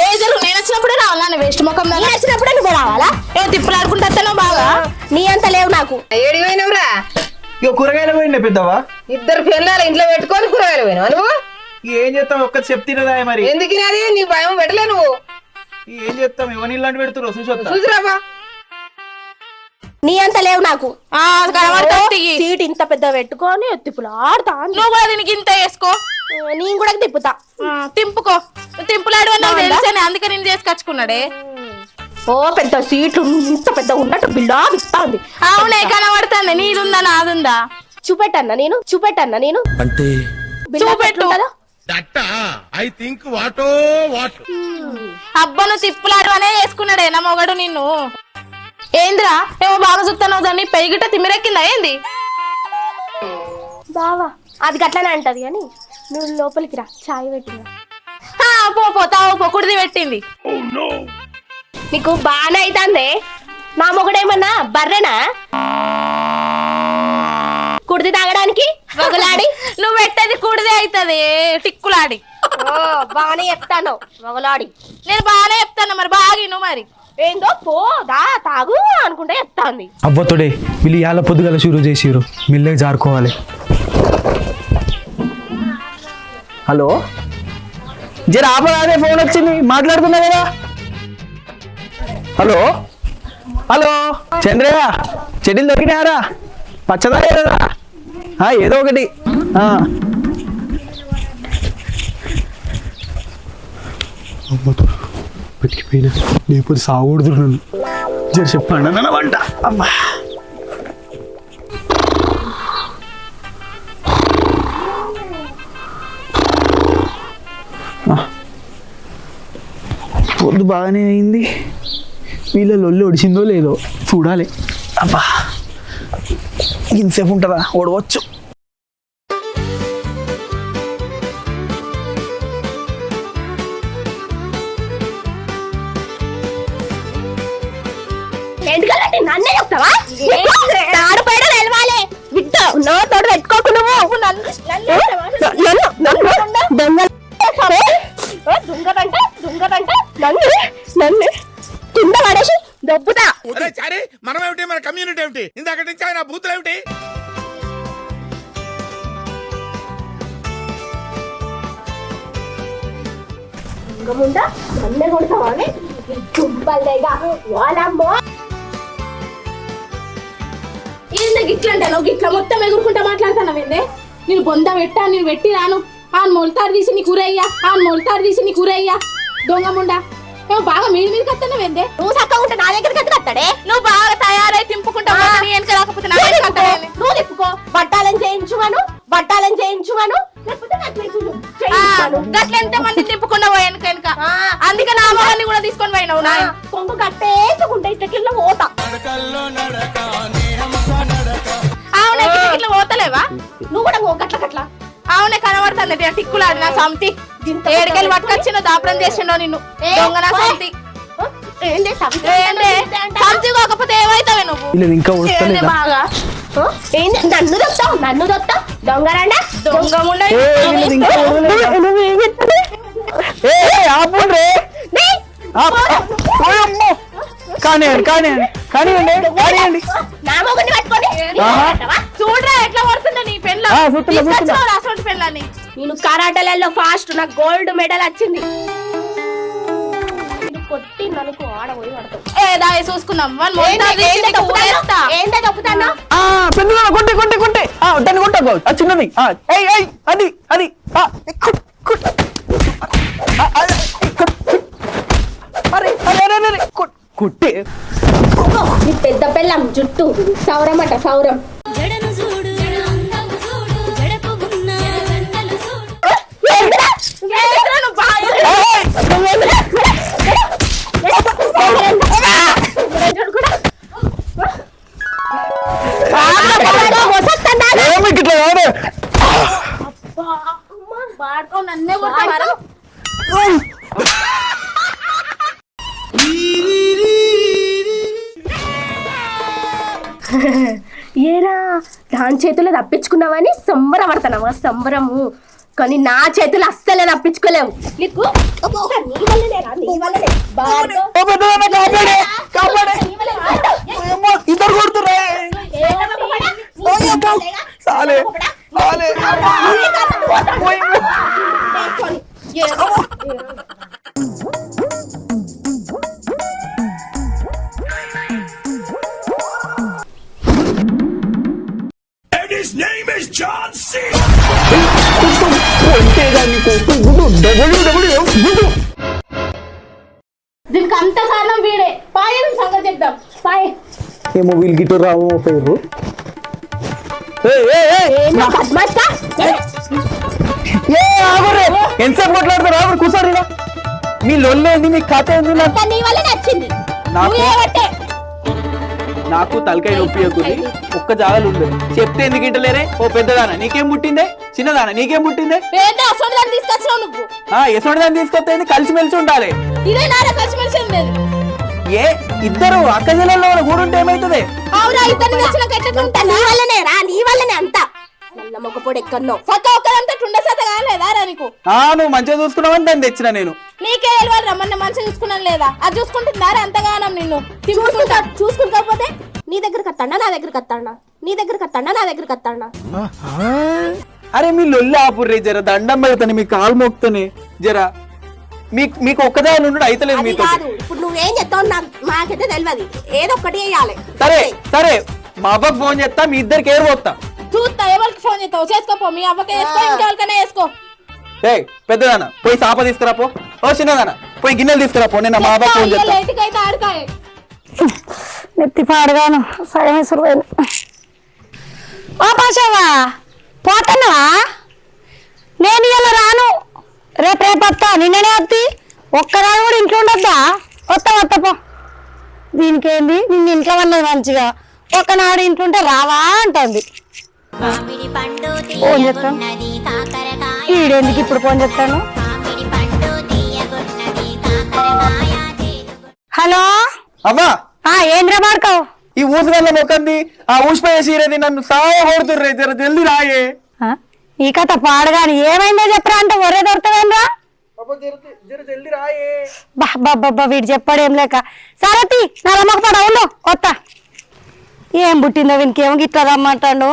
నేను వచ్చినప్పుడే రావాలా వేస్ట్ ముఖం వచ్చినప్పుడే నువ్వు రావాలా? ఏ తిప్పులాడుకుంటా బాగా నీ అంత లేవు నాకు. ఏడి పోయినవురా? ఇక కూరగాయలు పోయిండే పెద్దవా. ఇద్దరు పిల్లలు ఇంట్లో పెట్టుకొని కూరగాయలు పోయినావా నువ్వు? ఏం చేస్తాం ఒక్క చెప్తినదా మరి. ఎందుకు అది నీ భయం పెట్టలే నువ్వు? ఏం చేస్తాం ఎవరిని ఇలాంటి పెడుతున్నారు చూసిరాబా. నీ అంత లేవు నాకు. సీట్ ఇంత పెద్ద పెట్టుకొని తిప్పులు ఆడతా. నువ్వు కూడా దీనికి ఇంత వేసుకో, నేను కూడా తిప్పుతా. తింపుకో. తింపులాడు తెలిసానే అందుకే నేను చేసుకొచ్చుకున్నాడే. ఓ పెద్ద సీట్లు ఇంత పెద్ద ఉన్నట్టు బిల్లా ఇస్తాంది. అవునే కనబడుతుంది. నీదుందా నాదుందా చూపెట్టన్నా నేను అంటే చూపెట్టు కదా. అబ్బను తిప్పులాడు అనే వేసుకున్నాడే నా మొగడు నిన్ను. ఏంద్రా ఏమో బాగా చూస్తాను దాన్ని పెరిగిట తిమ్మిరెక్కిందా ఏంది? బావా అది గట్లనే అంటది కానీ నువ్వు లోపలికి రా, చాయ్ పెట్టిందా. పో తావు కుడిది పెట్టింది. నీకు బాగానే అవుతుంది. నా మొగడేమన్నా బర్రెనా కుడిది తాగడానికి? వగలాడి నువ్వు పెట్టేది కుడిదే అవుతుంది టిక్కులాడి. బాగానే చెప్తాను వగలాడి. నేను బాగానే చెప్తాను మరి బాగా నువ్వు మరి ఏందో పోదా తాగు అనుకుంటే చెప్తాంది. అవ్వతోడే వీళ్ళు ఇవాళ పొద్దుగల షురూ చేసిరు, మిల్లే జారుకోవాలి. హలో జర ఆపరాదే, ఫోన్ వచ్చింది మాట్లాడుతున్నా కదా. హలో చంద్రయ్య, చెడ్డీలు దొరికినాయారా? పచ్చదా కదా ఏదో ఒకటి. పెట్టుకుపోయినా లేకపోతే సాగుడుదు నన్ను. జర చెప్పండి నన్ను వంట. అమ్మా పొద్దు బాగానే అయింది, వీళ్ళ లొల్లి ఒడిచిందో లేదో చూడాలి. అబ్బా ఇంతసేపు ఉంటుందా? ఓడవచ్చు. ఎందుకంటే నన్నే చెప్తావా? తాడు పైన నిలవాలి బిడ్డ. నా తోడు పెట్టుకోకు నువ్వు. దొంగదంట నన్ను కింద పడేసి దొబ్బుతా. మనం ఏమిటి, మన కమ్యూనిటీ ఏమిటి, ఇందాక నుంచి ఆయన బూతులు ఏమిటి? దొంగముండా నన్నే కొడతావా అని చుంపలేగా వాళ్ళమ్మో. ఏంది గిట్లంటే నువ్వు గిట్ల మొత్తం ఎగురుకుంటా మాట్లాడుతున్నావు ఏందే? నేను బొంద పెట్టా, నేను పెట్టి రాను. మొలతాడు తీసి నీ కూరయ్యా దొంగముండా. ఏమో బాగా మీద కత్తన్నావు ఏందే? నువ్వు చక్కగా ఉంటే నా దగ్గరికి ఎందుకు వస్తాడే? నువ్వు బాగా తయారై తింపుకుంటా వెనక రాకపోతే నువ్వు తిప్పుకో. బట్టాలని చేయించువాను గట్ల ఎంత మంది తిప్పుకుండా పోయాను కనుక అందుకే నా మొహాన్ని కూడా తీసుకొని పోయినావు. నా కొంగు కట్టేసుకుంటే ఇట్లా పోతా. అవునే ఇట్లా పోతలేవా నువ్వు కూడా గట్ల అవునే కనబడుతుంది టిక్కులాడు నా సంతి. ఏడుకెళ్ళి పట్టుకొచ్చిన దాపరం చేసిండో నిన్ను దొంగ నా సంతి. సంతి కాకపోతే ఏమైతావే నువ్వు? ఇంకా బాగా నన్ను దొత్తావు దొంగరాండా దొంగముండ. కానివ్వండి. చూడరా ఎట్లా పడుతుందో నీ పెళ్ళ పెళ్ళని. నేను కరాటలలో ఫాస్ట్, నాకు గోల్డ్ మెడల్ వచ్చింది. కొట్టి నలుకు ఆడబోయి పడతావు. ఏదా చూసుకుందాం. ఏంటో చెప్తాను. కొట్టే దాన్ని కొట్టకు, చిన్నది అది అది కొట్టే. నీ పెద్ద పెళ్ళం జుట్టు సౌరం అట సౌరం. నన్నే ఏరా దాని చేతుల్లో తప్పించుకున్నావని సంబరపడతానవా? సంబరము కానీ నా చేతులు అస్సలే తప్పించుకోలేవు నీకు నీ వల్లనేరా, నీ వల్లనే. బాగా ఓ పెద్దదాన్న కాపాడే కాపాడే అమ్మో, ఇద్దరు కొడుతున్నా చాలే చాలే And his name is John C. దీనికి అంత కారణం వీడే. పాయే సంగతి చెప్దాం. పాయే ఏమో వీళ్ళు గిట్టు రామో పేరు ఎంతసేపు కొట్లాడతారు రావు కూర్చోరు ఇలా మీ లొల్లేంది మీ కథ ఏంది నీ వల్ల నచ్చింది నాకు తలకాయ నొప్పి ఎక్కుంది ఒక్క జాగాలు ఉండదు చెప్తే ఎందుకు ఇంటలేరే ఓ పెద్దదాన నీకేం పుట్టిందే చిన్నదాన నీకేం పుట్టిందే ఏంటి అసలు దాన్ని తీసుకొచ్చినావు నువ్వు? ఎసోడి దాన్ని తీసుకొస్తే కలిసిమెలిసి ఉండాలి ఇదే నారా కలిసిమెలిసి ఉండేది. ఏ ఇద్దరు అక్క చెల్లెల్లో కూడా ఉంటే ఏమైతుంది అవునా ఇద్దరిని తెచ్చినాక ఎట్లా ఉంటా? నీ వల్లనే రా, నీ వల్లనే అంతా నల్ల మొక్కపోడు ఎక్కడో పక్క ఒక్కదంతా టుండసత కాలేదా రా నీకు? నువ్వు మంచిగా చూసుకున్నావని దాన్ని తెచ్చిన నేను నీకే వెళ్ళాలి రమ్మన్న మంచిగా చూసుకున్నాను లేదా? అది చూసుకుంటుందారా అంతగానం నిన్ను చూసుకుంటాకపోతే నీ దగ్గరకు వస్తాడా నా దగ్గరకు వస్తాడా, నీ దగ్గరకు వస్తాడా నా దగ్గరకు వస్తాడా? అరే మీ లొల్లి ఆపుర్రే జర దండం పెడతాను మీ కాలు మోపుతానే జర మీకు ఒక్కదాని ఉండడు అయితలేదు అది మీతో కాదు, ఇప్పుడు నువ్వేం చెప్తావు మాకైతే తెలియదు. ఏదో ఒక్కటి వేయాలి. సరే సరే మా అబ్బకి ఫోన్ చేస్తా మీ ఇద్దరికి ఏరు పోతా చూస్తా ఎవరికి ఫోన్ చేస్తావు చేసుకోపో. మీ అవ్వకే వేసుకో ఇంకెవరికైనా వేసుకో. పెద్దదాన పోయి సాప తీసుకురాపో ఓ చిన్నదాన పోయి గిన్నెలు తీసుకురాపో నేను మా అబ్బకి ఫోన్ చేస్తా లేటుకైతే ఆడకాయ నెత్తి పాడగాను సగమే సురువైన. ఓ పాషావా పోతున్నావా? నేను ఇలా రాను, రేపు వస్తా. నిన్ననే వద్ది ఒక్కరాడు కూడా ఇంట్లో ఉండొద్దా? వస్తా పో. దీనికేంది నిన్న ఇంట్లో ఉన్నది మంచిగా, ఒక్కనాడు ఇంట్లో ఉంటే రావా అంటుంది. ఫోన్ చేస్తాను ఈడెందుకు ఇప్పుడు ఫోన్ చేస్తాను. హలో అవ్వా ఏంద్రా మార్కవ్? ఈ ఊసుగల్ల మొక్కంది ఆ ఊసిపోయే సీరది నన్ను సావ కొడుతుర్రే జర జల్ది రాయే ఈ కథ పాడగాని ఏమైందో చెప్పరా అంటే ఒరే దొరుకుతుందా? జల్ది రాయే బాబ్బా వీడు చెప్పాడేం లేక. సరతి నా రమ్మకు పడ ఉండు కొత్త ఏం పుట్టిందో వీనికి ఏమో ఇట్లా రమ్మంటాడు.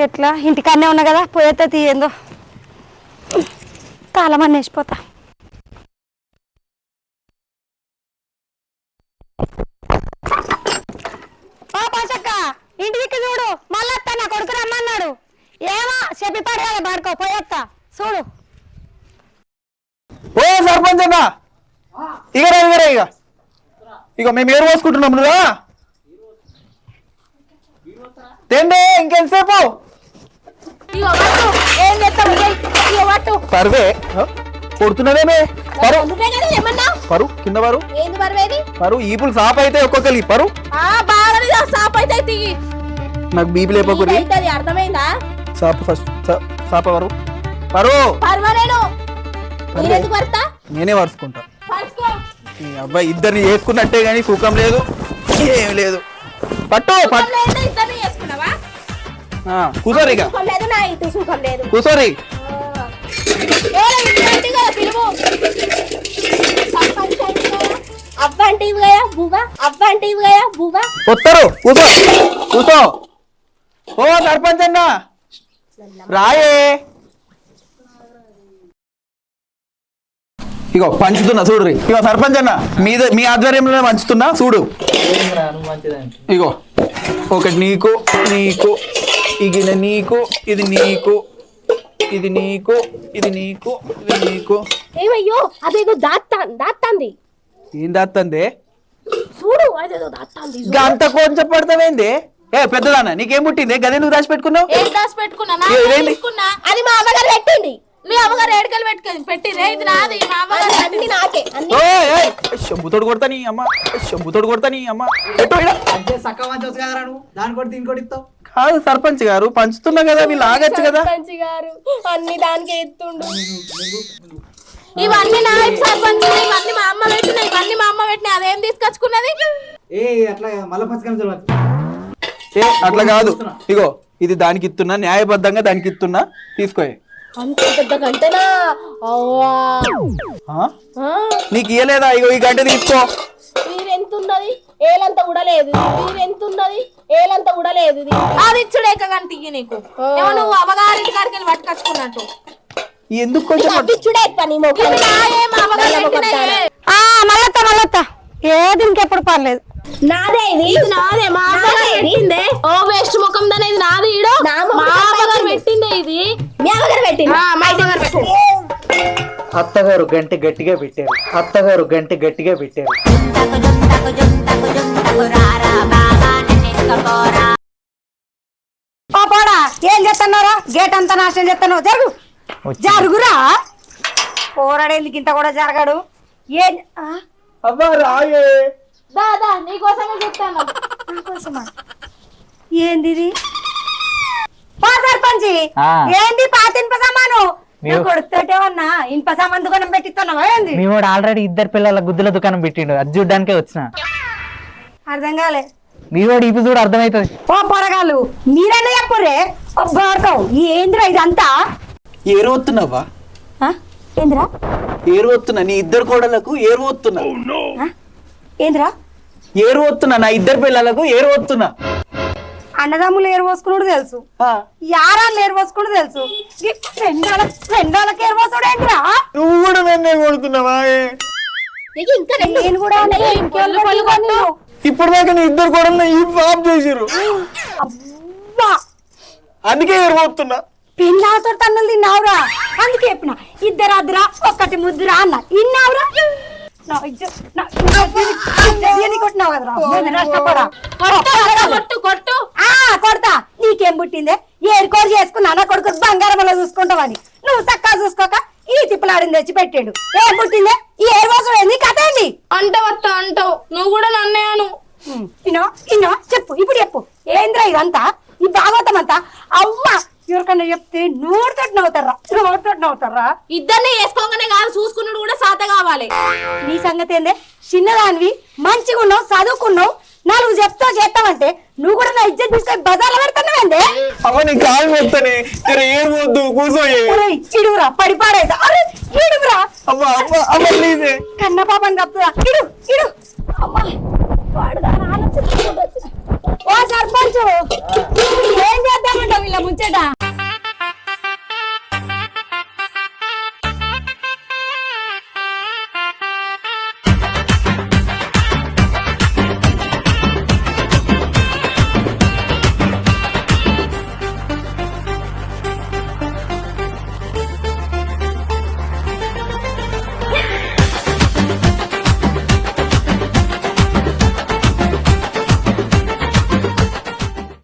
ఎట్లా ఇంటికన్నే ఉన్నా కదా పోయేస్తే తీయందో తాళమని వేసిపోతా. పాచక్క ఇంటికి చూడు మళ్ళీ వస్తా, నా కొడుకు రమ్మన్నాడు. ఏమో చెప్పి పడేయాలి బాడుకో పోయేస్తా చూడు. ఓ సర్పంచ్ అన్న ఇక మేము ఏరు పోసుకుంటున్నాం నువ్వా తేండే ఇంకెంతసేపు ఏం చేస్తావు? పరువే కొడుతున్నదేమే పరు కింద పరు ఏంది పర్వేది? పరు ఈపులు సాప్ అయితే ఒక్కొక్కరి పరు బాగా సాప్ అయితే తిగి నాకు బీపీ లేపకురి అవుతుంది అర్థమైందా? సాప్ ఫస్ట్ సాప పరు పరు పర్వాలేను నేనెందుకు పడతా? నేనే వరుసుకుంటా. పడుకో. ఈ అబ్బాయి ఇద్దరిని చేసుకున్నట్టే గానీ సుఖం లేదు ఏం లేదు. పట్టు సుఖం లేదంటే ఇద్దరిని చేసుకున్నావా? కూసోరి ఇక సుఖం లేదు నా ఇంటి సుఖం లేదు. కూసోరి అవ్వంటివి గయా బువ్వా, అవ్వంటివి గయా బువ్వా. వస్తారు కూసో కూసో. ఓ సర్పంచ్ అన్న రాయే ఇగో పంచుతున్నా చూడు. ఇగో సర్పంచ్ అన్న మీ ఆధ్వర్యంలోనే పంచుతున్నా చూడు. ఇగో ఒకటి నీకు నీకు ఇది నీకు ఇది నీకు ఇది నీకు ఇది నీకు ఇది నీకు. ఏమయ్యో అదేదో దాత్తాంది ఏం దాత్తందే చూడు, అదేదో దాత్తాంది. అంత కొంచెం పడతావేంది? పెద్దదాన్న నీకేం పుట్టింది గదే నువ్వు రాసి పెట్టుకున్నావు? ఏం దాసి పెట్టుకున్నా? తీసుకున్నా. అది మా అమ్మగారు పెట్టింది. నీ అమ్మగారు ఏడుకలు పెట్టిరే ఇది నాది. మా అమ్మగారు అన్ని నాకే అన్ని. శంభుతోడు కొడతా నీ అమ్మ శంభుతోడు కొడతా నీ అమ్మ ఎటు కాదు సర్పంచ్ గారు పంచుతున్నా కదా వీళ్ళు ఆగచ్చు కదా. సర్పంచ్ గారు అన్ని దానికి ఎత్తుండు. ఇవన్నీ నా సర్పంచ్ ఇవన్నీ మా అమ్మ పెట్టినాయి ఇవన్నీ మా అమ్మ పెట్టినాయి. అదేం తీసుకొచ్చుకున్నది? అట్లా కాదు ఇగో ఇది దానికి ఇస్తున్నా న్యాయబద్ధంగా దానికి ఇస్తున్నా తీసుకో అంత పెద్ద గంటనా? అవ్వా ఆ? నీకు ఇయ్యలేదా? ఇగో ఈ గంట తీసుకో. వీరెంత ఉన్నది? ఏలంతా ఉడలేదు. వీరెంత ఉన్నది? ఏలంతా ఉడలేదు. అది ఇచ్చుడేక గంట నీకు ఏమో నువ్వు అవగారింటి కాడికి వెళ్ళి పట్టుకొచ్చుకున్నట్టు. ఎందుకు కొంచెం మళ్ళొత్తా ఏది ఇంకెప్పుడు పర్లేదు. నాదే ఇది నాదే మా అమ్మగారు పెట్టిందే. ఓ వేస్ట్ ముఖం దాని ఇది నాది. ఈడో మా అమ్మగారు పెట్టిందే. ఇది మీ అమ్మగారు పెట్టింది. మా అమ్మగారు పెట్టింది. అత్తగారు గంట గట్టిగా పెట్టారు. అత్తగారు గంట గట్టిగా పెట్టారు. పోడా ఏం చేస్తున్నారా? గేట్ అంతా నాశనం చేస్తున్నావు. జరుగురా. పోరాడేందుకు ఇంత కూడా జరగడు. ఏం అబ్బా రాయే. దాదా నీకోసమే చెప్తాను. నాకోసమా? ఏంది ఇది? సర్పంచి ఏంది పాత ఇనుప సామాను కొడుతుంటే ఉన్నా ఇనుప సామాన్ దుకాణం పెట్టిస్తున్నావా? ఏంది? మీ వాడు ఆల్రెడీ 2 పిల్లల గుద్దుల దుకాణం పెట్టిండు, అది చూడ్డానికే వచ్చిన. అర్థం కాలే. మీ వాడు ఇప్పుడు చూడు అర్థమవుతుంది. ఓ పొరగాలు మీరన్నా చెప్పుర్రే. ఏందిరా ఇదంతా? ఏరువత్తున్నావా? ఏందిరా ఏరువత్తున్నా. నీ 2 కోడలకు ఏరువత్తున్నా. ఏందిరా? ఏరువత్తున్నా. నా 2 పిల్లలకు ఏరువత్తున్నా. అన్నదమ్ములు ఏరు పోసుకున్నాడు తెలుసు, యారాలు ఏరు పోసుకున్నాడు తెలుసు, రెండాళ్ళకి ఏరు పోసుడు ఏంటిరా? నువ్వు కూడా నన్నే కొడుతున్నావా? నేను కూడా ఇప్పుడు దాకా నీ 2 కోడలు ఈ పాప్ చేసిరు. అందుకే ఏరువత్తున్నా. పిల్లలతో తన్నులు తిన్నావురా, అందుకే చెప్పిన 2 అద్దురా 1 ముద్దురా అన్న. ఇన్నావురా కొడతా. నీకేం పుట్టిందే? ఏరుకోరు చేసుకున్నా నా కొడుకు బంగారం వల్ల చూసుకుంటావని నువ్వు చక్కగా చూసుకోక ఈ తిప్పలాడిని తెచ్చి పెట్టాడు. ఏం పుట్టిందే? ఈ ఏరు కోసం ఏంది కథ ఏంది? అంటావు నువ్వు కూడా నన్నేను. ఇన్నో చెప్పు, ఇప్పుడు చెప్పు. ఏంద్రా ఇదంతా? ఈ భాగవతం అంతా? అవ్వ ఎవరికన్నా చెప్తే నోటితోటి నవ్వుతారా? ఇద్దరిని వేసుకోగానే కాదు, చూసుకున్నాడు కూడా సాత కావాలి. నీ సంగతి ఏందే? చిన్నదానివి, మంచిగా ఉన్నావు, చదువుకున్నావు, 4 చెప్తావు చేస్తావంటే నువ్వు కూడా నా ఇజ్జత్ తీసుకొని బజార్లో పెడుతున్నావంటే ఇడుగురా పడిపాడైతే. అరే ఇడుగురా, కన్న పాపని తప్పుదా. ఇడు అమ్మా.